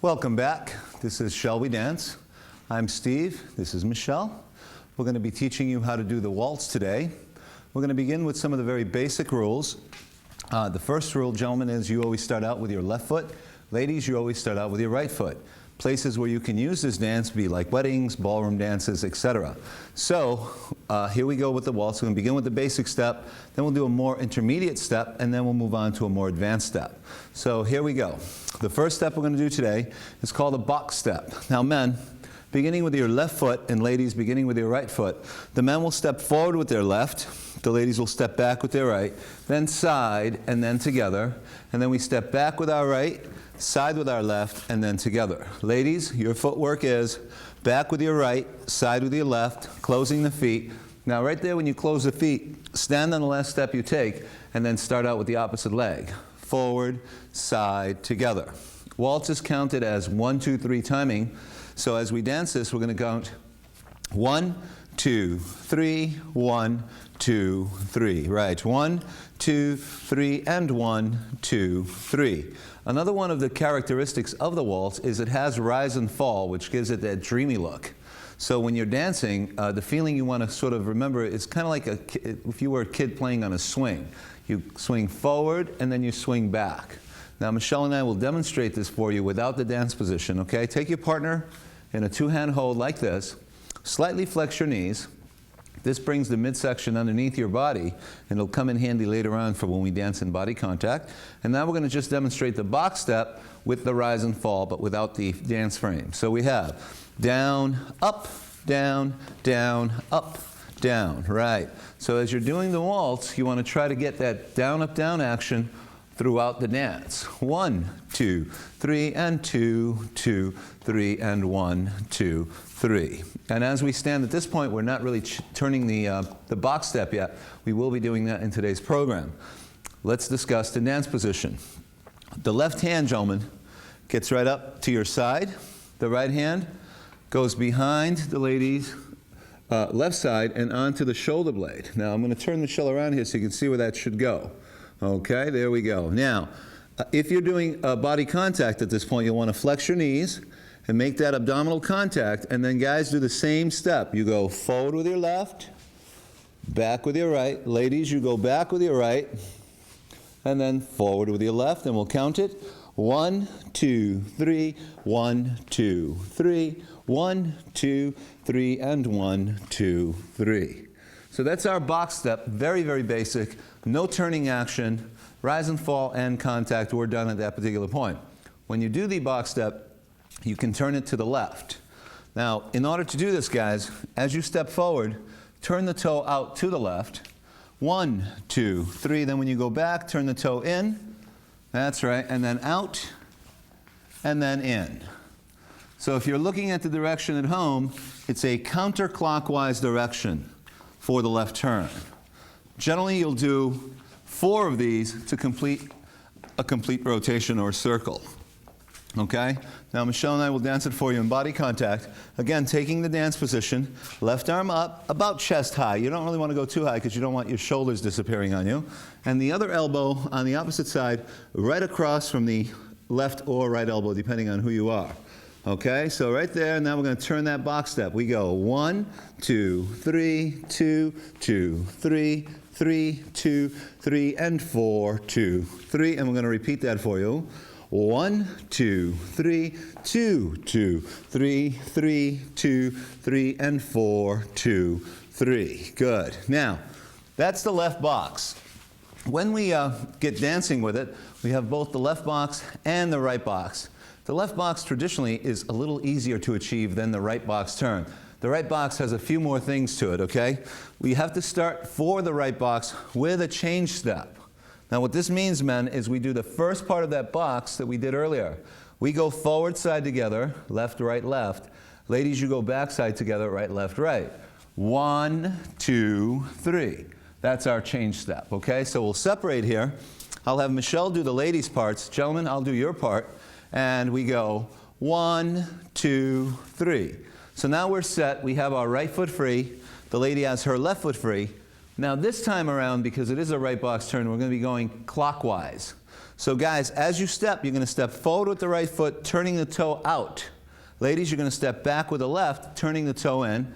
Welcome back. This is Shall We Dance? I'm Steve. This is Michelle. We're going to be teaching you how to do the waltz today. We're going to begin with some of the very basic rules. The first rule, gentlemen, is you always start out with your left foot. Ladies, you always start out with your right foot. Places where you can use this dance be like weddings, ballroom dances, etc. So here we go with the waltz. We're going to begin with the basic step, then we'll do a more intermediate step, and then we'll move on to a more advanced step. So here we go. The first step we're going to do today is called a box step. Now men, beginning with your left foot, and ladies beginning with your right foot, the men will step forward with their left, the ladies will step back with their right, then side, and then together, and then we step back with our right, side with our left, and then together. Ladies, your footwork is back with your right, side with your left, closing the feet. Now right there when you close the feet, stand on the last step you take, and then start out with the opposite leg. Forward, side, together. Waltz is counted as 1, 2, 3 timing. So as we dance this, we're going to count 1, 2, 3, 1, 2, 3. Right, 1, 2, 3, and 1, 2, 3. Another one of the characteristics of the waltz is it has rise and fall, which gives it that dreamy look. So when you're dancing, the feeling you want to sort of remember is kind of like if you were a kid playing on a swing. You swing forward and then you swing back. Now Michelle and I will demonstrate this for you without the dance position, okay? Take your partner in a two-hand hold like this. Slightly flex your knees. This brings the midsection underneath your body, and it'll come in handy later on for when we dance in body contact. And now we're going to just demonstrate the box step with the rise and fall, but without the dance frame. So we have down, up, down, down, up, down. Right. So as you're doing the waltz, you want to try to get that down, up, down action throughout the dance. 1, 2, 3, and 2, 2, 3, and 1, 2, 3. And as we stand at this point, we're not really turning the box step yet. We will be doing that in today's program. Let's discuss the dance position. The left hand, gentlemen, gets right up to your side. The right hand goes behind the lady's left side and onto the shoulder blade. Now I'm going to turn Michelle around here so you can see where that should go. Okay, there we go. Now, if you're doing body contact at this point, you'll want to flex your knees and make that abdominal contact, and then guys do the same step. You go forward with your left, back with your right. Ladies, you go back with your right, and then forward with your left, and we'll count it. 1, 2, 3, 1, 2, 3, 1, 2, 3, and 1, 2, 3. So that's our box step, very, very basic. No turning action, rise and fall, and contact. We're done at that particular point. When you do the box step, you can turn it to the left. Now, in order to do this, guys, as you step forward, turn the toe out to the left. 1, 2, 3. Then when you go back, turn the toe in. That's right. And then out, and then in. So if you're looking at the direction at home, it's a counterclockwise direction for the left turn. Generally, you'll do 4 of these to complete a complete rotation or circle. Okay? Now Michelle and I will dance it for you in body contact. Again, taking the dance position, left arm up, about chest high. You don't really want to go too high because you don't want your shoulders disappearing on you. And the other elbow on the opposite side, right across from the left or right elbow, depending on who you are. Okay, so right there, now we're going to turn that box step. We go 1, 2, 3, 2, 2, 3, 3, 2, 3, and 4, 2, 3. And we're going to repeat that for you. 1, 2, 3, 2, 2, 3, 3, 2, 3, and 4, 2, 3. Good. Now, that's the left box. When we get dancing with it, we have both the left box and the right box. The left box traditionally is a little easier to achieve than the right box turn. The right box has a few more things to it, okay? We have to start for the right box with a change step. Now what this means, men, is we do the first part of that box that we did earlier. We go forward side together, left, right, left. Ladies, you go back side together, right, left, right. 1, 2, 3. That's our change step, okay? So we'll separate here. I'll have Michelle do the ladies' parts. Gentlemen, I'll do your part. And we go 1, 2, 3. So now we're set. We have our right foot free. The lady has her left foot free. Now this time around, because it is a right box turn, we're going to be going clockwise. So guys, as you step, you're going to step forward with the right foot, turning the toe out. Ladies, you're going to step back with the left, turning the toe in.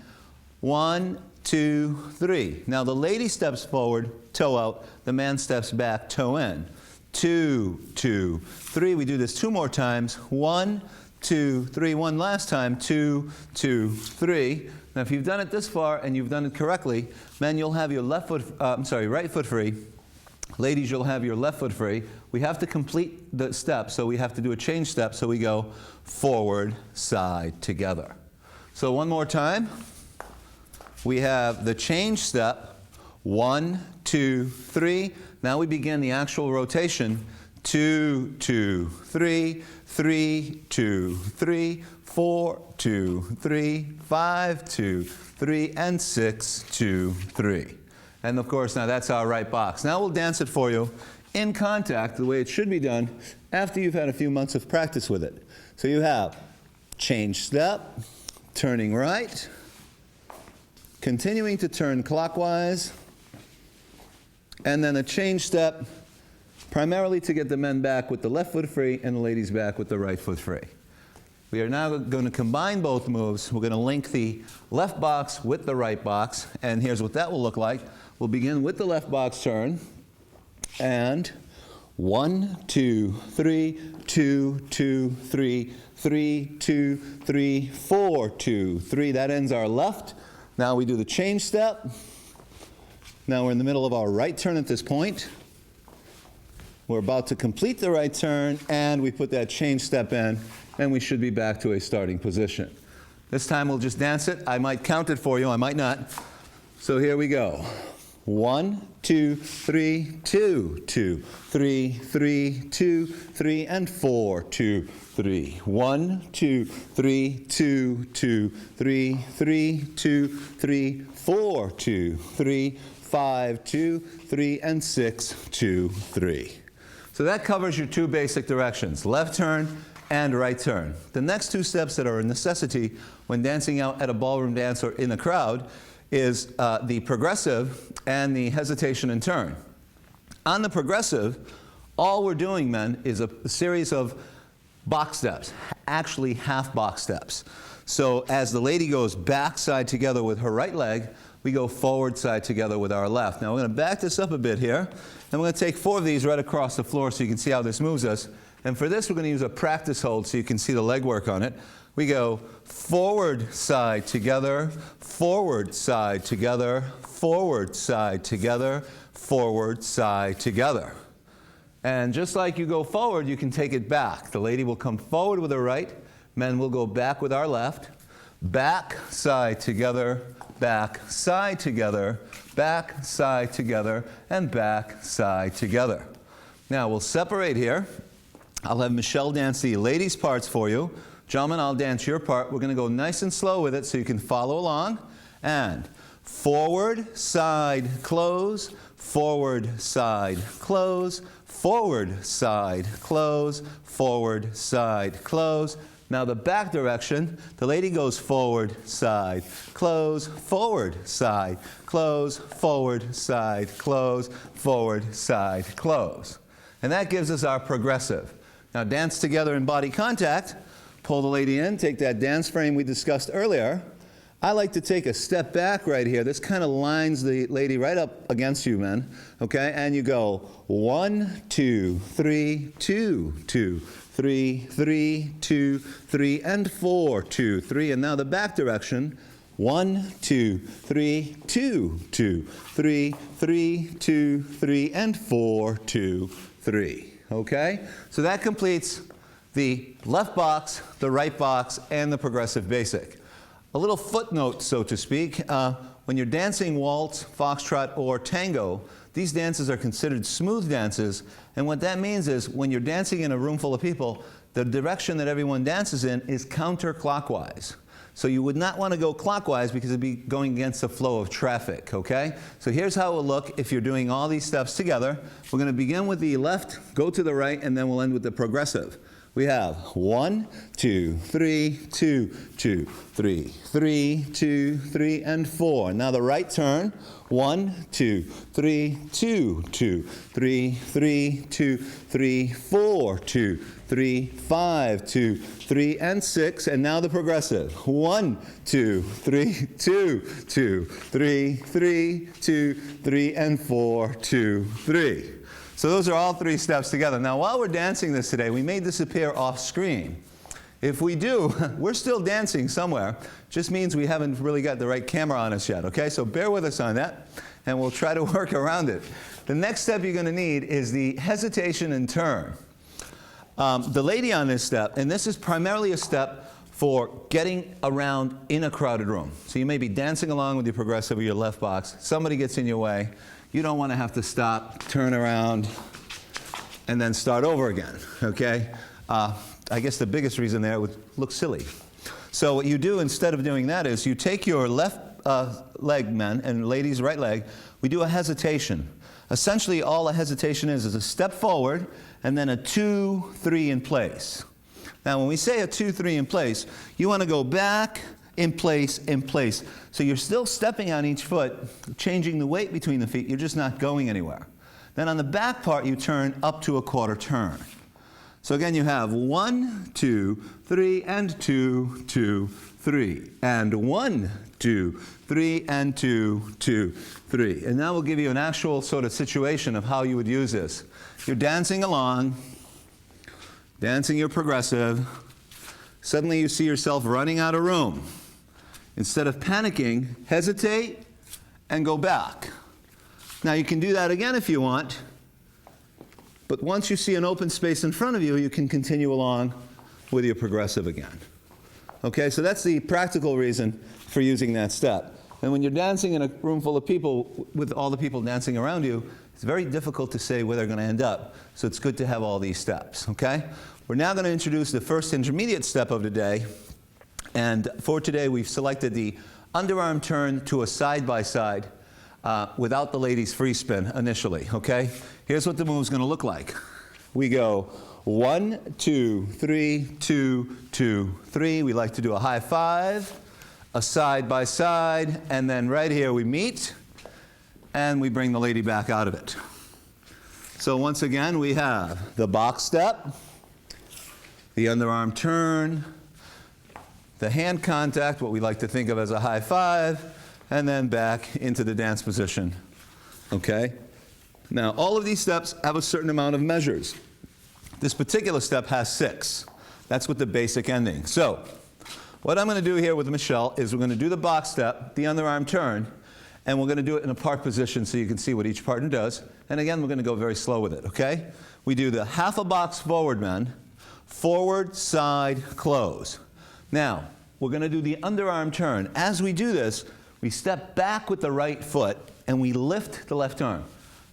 1, 2, 3. Now the lady steps forward, toe out. The man steps back, toe in. 2, 2, 3. We do this 2 more times. 1, 2, 3. One last time. 2, 2, 3. Now if you've done it this far and you've done it correctly, men, you'll have your right foot free. Ladies, you'll have your left foot free. We have to complete the step, so we have to do a change step. So we go forward, side, together. So one more time. We have the change step. 1, 2, 3. Now we begin the actual rotation. 2, 2, 3, 3, 2, 3, 4, 2, 3, 5, 2, 3, and 6, 2, 3. And of course, now that's our right box. Now we'll dance it for you in contact, the way it should be done after you've had a few months of practice with it. So you have change step, turning right, continuing to turn clockwise, and then a change step, primarily to get the men back with the left foot free and the ladies back with the right foot free. We are now going to combine both moves. We're going to link the left box with the right box, and here's what that will look like. We'll begin with the left box turn, and 1, 2, 3, 2, 2, 3, 3, 2, 3, 4, 2, 3. That ends our left. Now we do the change step. Now we're in the middle of our right turn at this point. We're about to complete the right turn, and we put that change step in, and we should be back to a starting position. This time we'll just dance it. I might count it for you, I might not. So here we go. 1, 2, 3, 2, 2, 3, 3, 2, 3, and 4, 2, 3. 1, 2, 3, 2, 2, 3, 3, 2, 3, 4, 2, 3, 5, 2, 3, and 6, 2, 3. So that covers your 2 basic directions, left turn and right turn. The next 2 steps that are a necessity when dancing out at a ballroom dance or in a crowd is the progressive and the hesitation and turn. On the progressive, all we're doing, men, is a series of box steps, actually half box steps. So as the lady goes back side together with her right leg, we go forward side together with our left. Now we're going to back this up a bit here, and we're going to take 4 of these right across the floor so you can see how this moves us. And for this, we're going to use a practice hold so you can see the leg work on it. We go forward side together, forward side together, forward side together, forward side together. And just like you go forward, you can take it back. The lady will come forward with her right, men will go back with our left, back side together, back side together, back side together, and back side together. Now we'll separate here. I'll have Michelle dance the ladies' parts for you. Gentlemen, I'll dance your part. We're going to go nice and slow with it so you can follow along. And forward, side, close, forward, side, close, forward, side, close, forward, side, close. Now the back direction, the lady goes forward, side, close, forward, side, close, forward, side, close, forward, side, close. And that gives us our progressive. Now dance together in body contact. Pull the lady in, take that dance frame we discussed earlier. I like to take a step back right here. This kind of lines the lady right up against you, men. Okay, and you go 1, 2, 3, 2, 2, 3, 3, 2, 3, and 4, 2, 3. And now the back direction. 1, 2, 3, 2, 2, 3, 3, 2, 3, and 4, 2, 3. Okay? So that completes the left box, the right box, and the progressive basic. A little footnote, so to speak. When you're dancing waltz, foxtrot, or tango, these dances are considered smooth dances. And what that means is when you're dancing in a room full of people, the direction that everyone dances in is counterclockwise. So you would not want to go clockwise because it'd be going against the flow of traffic, okay? So here's how it will look if you're doing all these steps together. We're going to begin with the left, go to the right, and then we'll end with the progressive. We have 1, 2, 3, 2, 2, 3, 3, 2, 3, and 4. Now the right turn. 1, 2, 3, 2, 2, 3, 3, 2, 3, 4, 2, 3, 5, 2, 3, and 6. And now the progressive. 1, 2, 3, 2, 2, 3, 3, 2, 3, and 4, 2, 3. So those are all 3 steps together. Now, while we're dancing this today, we may disappear off screen. If we do, we're still dancing somewhere. Just means we haven't really got the right camera on us yet, okay? So bear with us on that, and we'll try to work around it. The next step you're going to need is the hesitation and turn. The lady on this step, and this is primarily a step for getting around in a crowded room. So you may be dancing along with your progressive or your left box. Somebody gets in your way. You don't want to have to stop, turn around, and then start over again, okay? I guess the biggest reason there would look silly. So what you do instead of doing that is you take your left leg, men, and ladies' right leg. We do a hesitation. Essentially, all a hesitation is a step forward and then a 2, 3 in place. Now, when we say a 2, 3 in place, you want to go back, in place, in place. So you're still stepping on each foot, changing the weight between the feet. You're just not going anywhere. Then on the back part, you turn up to a quarter turn. So again, you have 1, 2, 3, and 2, 2, 3. And 1, 2, 3, and 2, 2, 3. And now we'll give you an actual sort of situation of how you would use this. You're dancing along, dancing your progressive. Suddenly you see yourself running out of room. Instead of panicking, hesitate and go back. Now you can do that again if you want, but once you see an open space in front of you, you can continue along with your progressive again. Okay, so that's the practical reason for using that step. And when you're dancing in a room full of people, with all the people dancing around you, it's very difficult to say where they're going to end up. So it's good to have all these steps, okay? We're now going to introduce the first intermediate step of the day. And for today, we've selected the underarm turn to a side-by-side without the lady's free spin initially, okay? Here's what the move's going to look like. We go 1, 2, 3, 2, 2, 3. We like to do a high five, a side-by-side, and then right here we meet, and we bring the lady back out of it. So once again, we have the box step, the underarm turn, the hand contact, what we like to think of as a high five, and then back into the dance position. Okay? Now, all of these steps have a certain amount of measures. This particular step has 6. That's with the basic ending. So, what I'm going to do here with Michelle is we're going to do the box step, the underarm turn, and we're going to do it in a part position so you can see what each partner does. And again, we're going to go very slow with it, okay? We do the half a box forward, men. Forward, side, close. Now, we're going to do the underarm turn. As we do this, we step back with the right foot and we lift the left arm.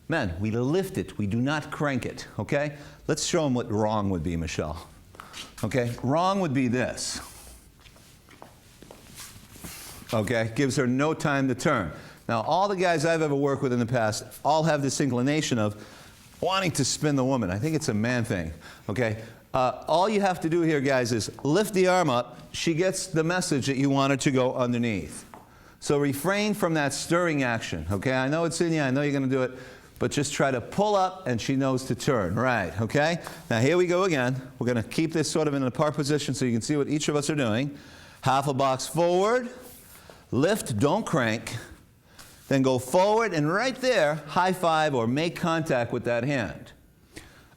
Men, we lift it. We do not crank it, okay? Let's show them what wrong would be, Michelle. Okay? Wrong would be this. Okay? Gives her no time to turn. Now, all the guys I've ever worked with in the past all have this inclination of wanting to spin the woman. I think it's a man thing, okay? All you have to do here, guys, is lift the arm up. She gets the message that you want her to go underneath. So refrain from that stirring action, okay? I know it's in you. I know you're going to do it. But just try to pull up, and she knows to turn. Right, okay? Now, here we go again. We're going to keep this sort of in a part position so you can see what each of us are doing. Half a box forward. Lift, don't crank. Then go forward, and right there, high five or make contact with that hand.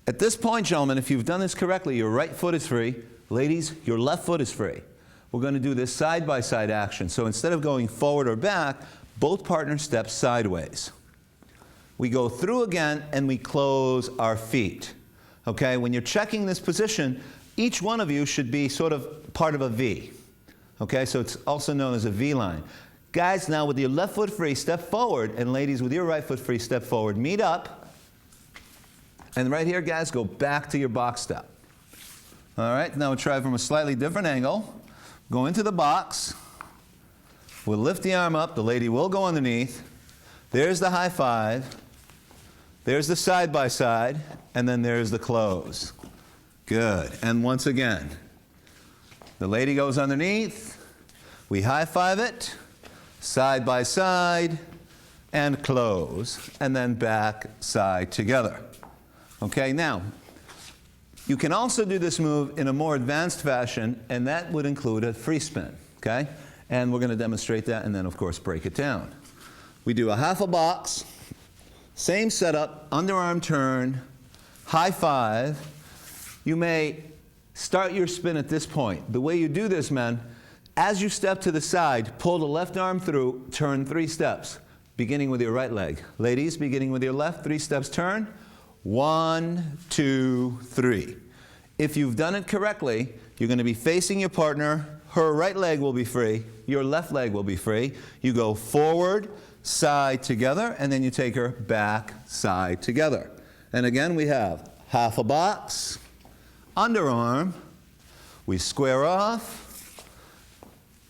At this point, gentlemen, if you've done this correctly, your right foot is free. Ladies, your left foot is free. We're going to do this side-by-side action. So instead of going forward or back, both partners step sideways. We go through again, and we close our feet. Okay? When you're checking this position, each one of you should be sort of part of a V. Okay? So it's also known as a V line. Guys, now with your left foot free, step forward, and ladies, with your right foot free, step forward. Meet up. And right here, guys, go back to your box step. All right, now we'll try from a slightly different angle. Go into the box. We'll lift the arm up. The lady will go underneath. There's the high five. There's the side-by-side. And then there's the close. Good. And once again, the lady goes underneath. We high-five it, side by side, and close, and then back, side, together. Okay, now, you can also do this move in a more advanced fashion, and that would include a free spin, okay? And we're going to demonstrate that and then, of course, break it down. We do a half a box, same setup, underarm turn, high five. You may start your spin at this point. The way you do this, men, as you step to the side, pull the left arm through, turn 3 steps, beginning with your right leg. Ladies, beginning with your left, 3 steps, turn. 1, 2, 3. If you've done it correctly, you're going to be facing your partner. Her right leg will be free. Your left leg will be free. You go forward, side, together, and then you take her back, side, together. And again, we have half a box, underarm. We square off.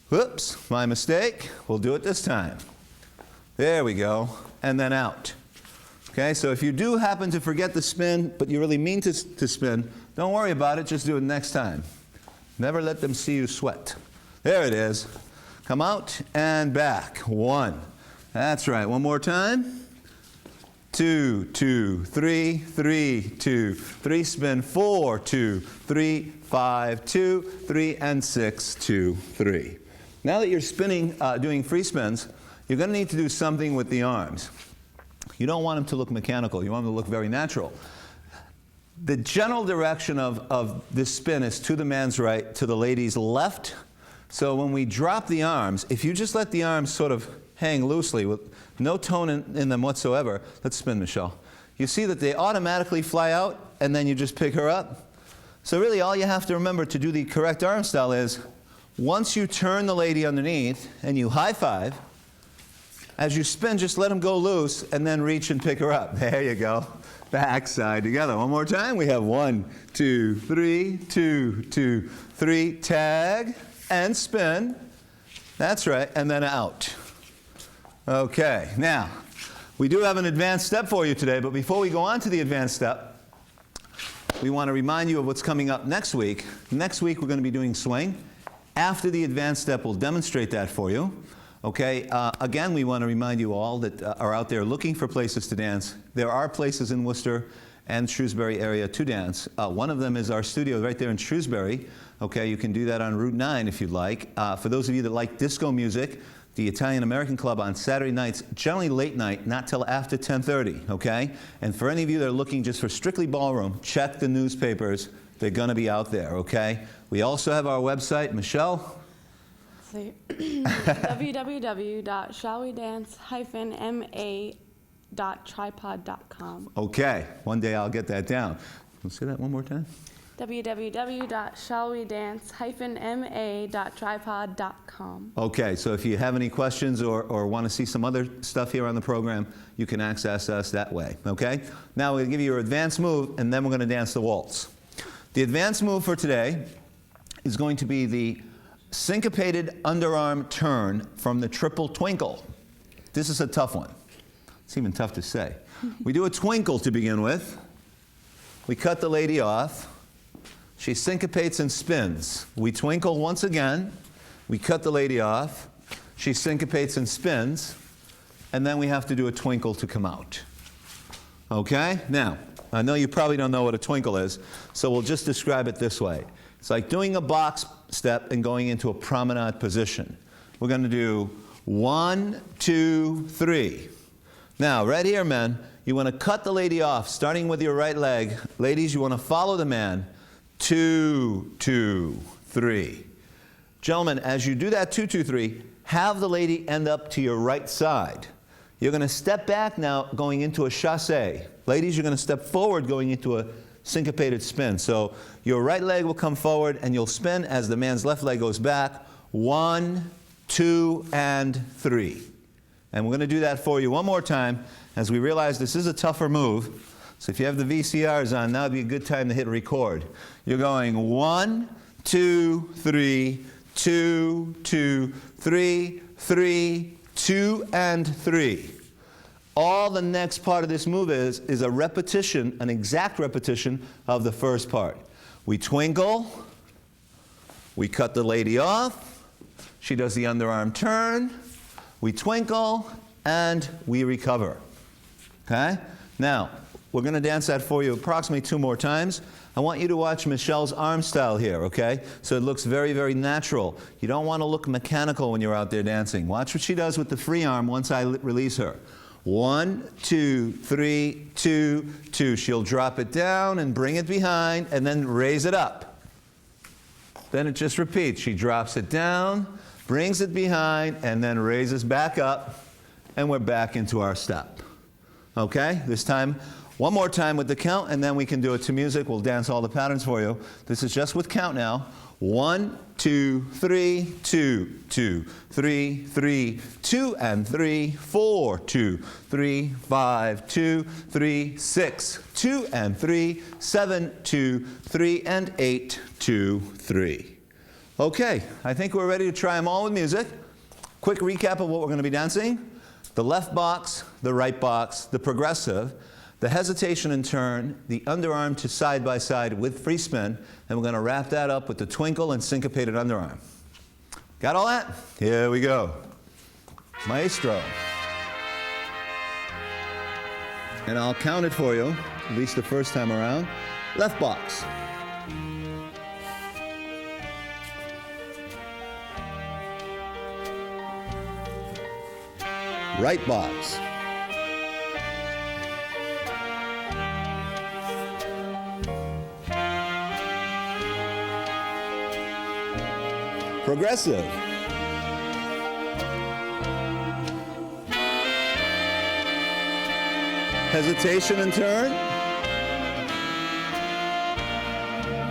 Whoops, my mistake. We'll do it this time. There we go. And then out. Okay, so if you do happen to forget the spin, but you really mean to spin, don't worry about it, just do it next time. Never let them see you sweat. There it is. Come out and back. 1. That's right. One more time. 2, 2, 3, 3, 2, 3, spin, 4, 2, 3, 5, 2, 3, and 6, 2, 3. Now that you're spinning, doing free spins, you're going to need to do something with the arms. You don't want them to look mechanical. You want them to look very natural. The general direction of this spin is to the man's right, to the lady's left. So when we drop the arms, if you just let the arms sort of hang loosely with no tone in them whatsoever, let's spin, Michelle. You see that they automatically fly out, and then you just pick her up. So really all you have to remember to do the correct arm style is, once you turn the lady underneath and you high five, as you spin, just let them go loose and then reach and pick her up. There you go. Back, side, together. One more time. We have 1, 2, 3, 2, 2, 3. Tag and spin. That's right. And then out. Okay. Now, we do have an advanced step for you today, but before we go on to the advanced step, we want to remind you of what's coming up next week. Next week, we're going to be doing swing. After the advanced step, we'll demonstrate that for you. Okay, again, we want to remind you all that are out there looking for places to dance. There are places in Worcester and Shrewsbury area to dance. One of them is our studio right there in Shrewsbury. Okay, you can do that on Route 9 if you'd like. For those of you that like disco music, the Italian American Club on Saturday nights, generally late night, not till after 10:30, okay? And for any of you that are looking just for strictly ballroom, check the newspapers. They're going to be out there, okay? We also have our website. Michelle? www.shallwedance-ma.tripod.com. Okay, one day I'll get that down. Let's say that one more time. www.shallwedance-ma.tripod.com. Okay, so if you have any questions or want to see some other stuff here on the program, you can access us that way, okay? Now we're going to give you your advanced move, and then we're going to dance the waltz. The advanced move for today is going to be the syncopated underarm turn from the triple twinkle. This is a tough one. It's even tough to say. We do a twinkle to begin with. We cut the lady off. She syncopates and spins. We twinkle once again. We cut the lady off. She syncopates and spins. And then we have to do a twinkle to come out. Okay? Now, I know you probably don't know what a twinkle is, so we'll just describe it this way. It's like doing a box step and going into a promenade position. We're going to do 1, 2, 3. Now, right here, men, you want to cut the lady off, starting with your right leg. Ladies, you want to follow the man. 2, 2, 3. Gentlemen, as you do that 2, 2, 3, have the lady end up to your right side. You're going to step back now, going into a chassé. Ladies, you're going to step forward, going into a syncopated spin. So your right leg will come forward and you'll spin as the man's left leg goes back. 1, 2, and 3. And we're going to do that for you one more time as we realize this is a tougher move. So if you have the VCRs on, now would be a good time to hit record. You're going 1, 2, 3, 2, 2, 3, 3, 2, and 3. All the next part of this move is a repetition, an exact repetition of the first part. We twinkle. We cut the lady off. She does the underarm turn. We twinkle, and we recover. Okay? Now, we're going to dance that for you approximately 2 more times. I want you to watch Michelle's arm style here, okay? So it looks very, very natural. You don't want to look mechanical when you're out there dancing. Watch what she does with the free arm once I release her. 1, 2, 3, 2, 2. She'll drop it down and bring it behind and then raise it up. Then it just repeats. She drops it down, brings it behind, and then raises back up, and we're back into our step. Okay? This time, one more time with the count, and then we can do it to music. We'll dance all the patterns for you. This is just with count now. 1, 2, 3, 2, 2, 3, 3, 2, and 3, 4, 2, 3, 5, 2, 3, 6, 2, and 3, 7, 2, 3, and 8, 2, 3. Okay, I think we're ready to try them all with music. Quick recap of what we're going to be dancing. The left box, the right box, the progressive, the hesitation and turn, the underarm to side by side with free spin, and we're going to wrap that up with the twinkle and syncopated underarm. Got all that? Here we go. Maestro. And I'll count it for you, at least the first time around. Left box. Right box. Progressive. Hesitation and turn.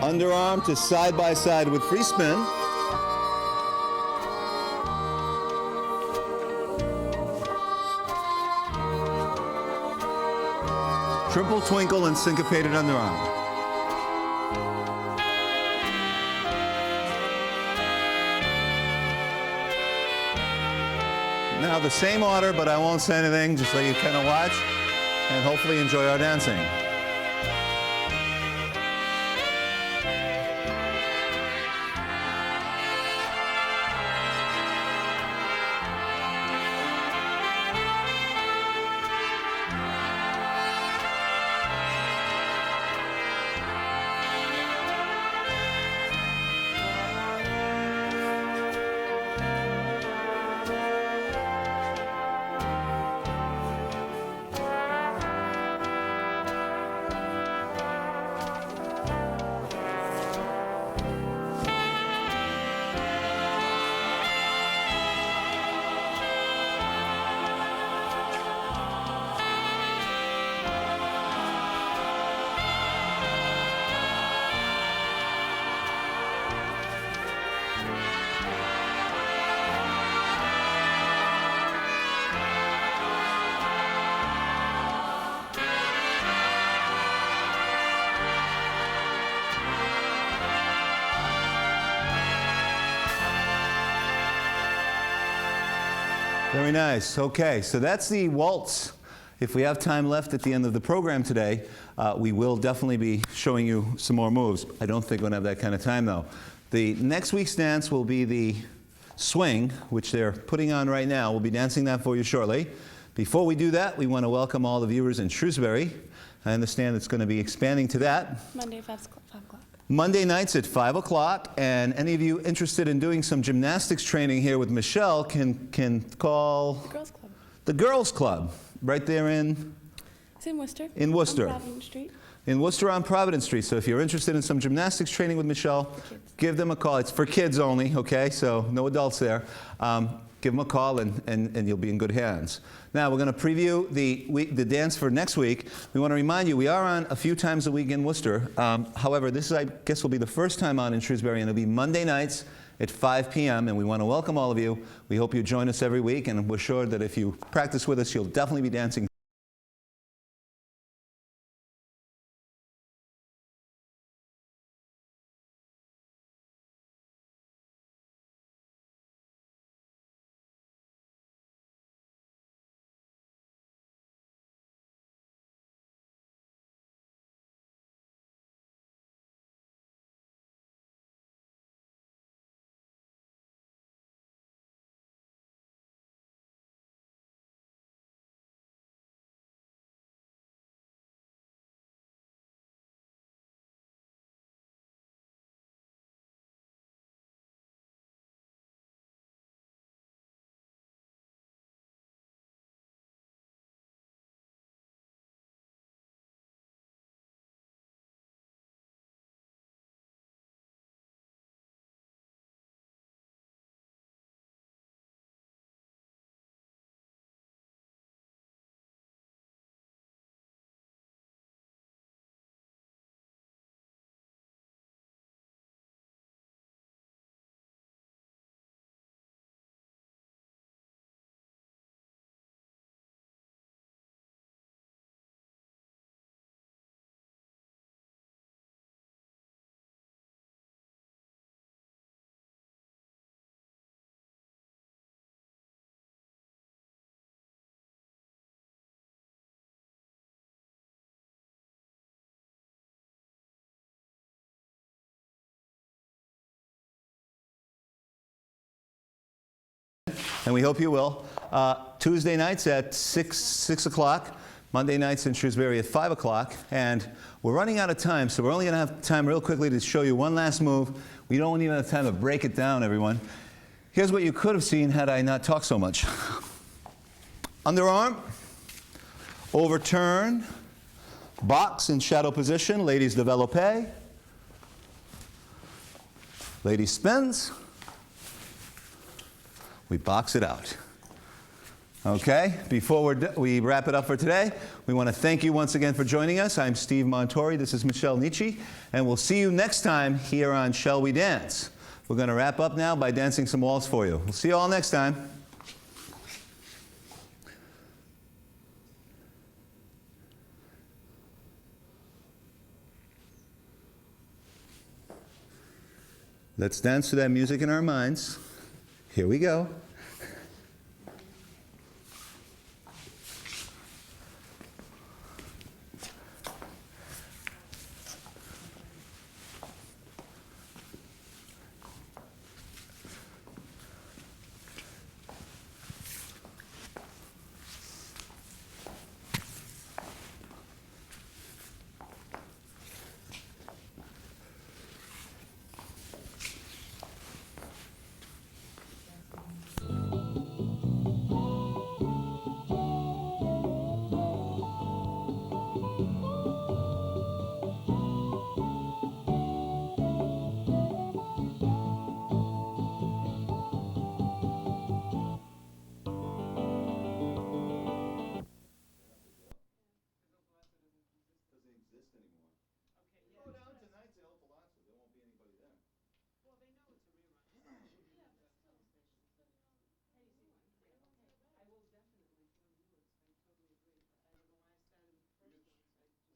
Underarm to side by side with free spin. Triple twinkle and syncopated underarm. Now the same order, but I won't say anything, just so you kind of watch and hopefully enjoy our dancing. Very nice. Okay, so that's the waltz. If we have time left at the end of the program today, we will definitely be showing you some more moves. I don't think we're going to have that kind of time, though. The next week's dance will be the swing, which they're putting on right now. We'll be dancing that for you shortly. Before we do that, we want to welcome all the viewers in Shrewsbury. I understand it's going to be expanding to that. Monday, 5 o'clock. Monday nights at 5 o'clock, and any of you interested in doing some gymnastics training here with Michelle can call The Girls Club. the Girls Club, right there in It's in Worcester. In Worcester. On Providence Street. in Worcester on Providence Street. So if you're interested in some gymnastics training with Michelle, give them a call. It's for kids only, okay? So no adults there. Give them a call and you'll be in good hands. Now we're going to preview the dance for next week. We want to remind you, we are on a few times a week in Worcester. However, this, I guess, will be the first time on in Shrewsbury, and it'll be Monday nights at 5 p.m. And we want to welcome all of you. We hope you join us every week, and we're sure that if you practice with us, you'll definitely be dancing and we hope you will. Tuesday nights at 6 o'clock. Monday nights in Shrewsbury at 5 o'clock. And we're running out of time, so we're only going to have time real quickly to show you one last move. We don't even have time to break it down, everyone. Here's what you could have seen had I not talked so much. Underarm, overturn, box in shadow position, ladies développé. Lady spins. We box it out. Okay, before we wrap it up for today, we want to thank you once again for joining us. I'm Steve Montori, this is Michelle Nietzsche, and we'll see you next time here on Shall We Dance? We're going to wrap up now by dancing some waltz for you. We'll see you all next time. Let's dance to that music in our minds. Here we go.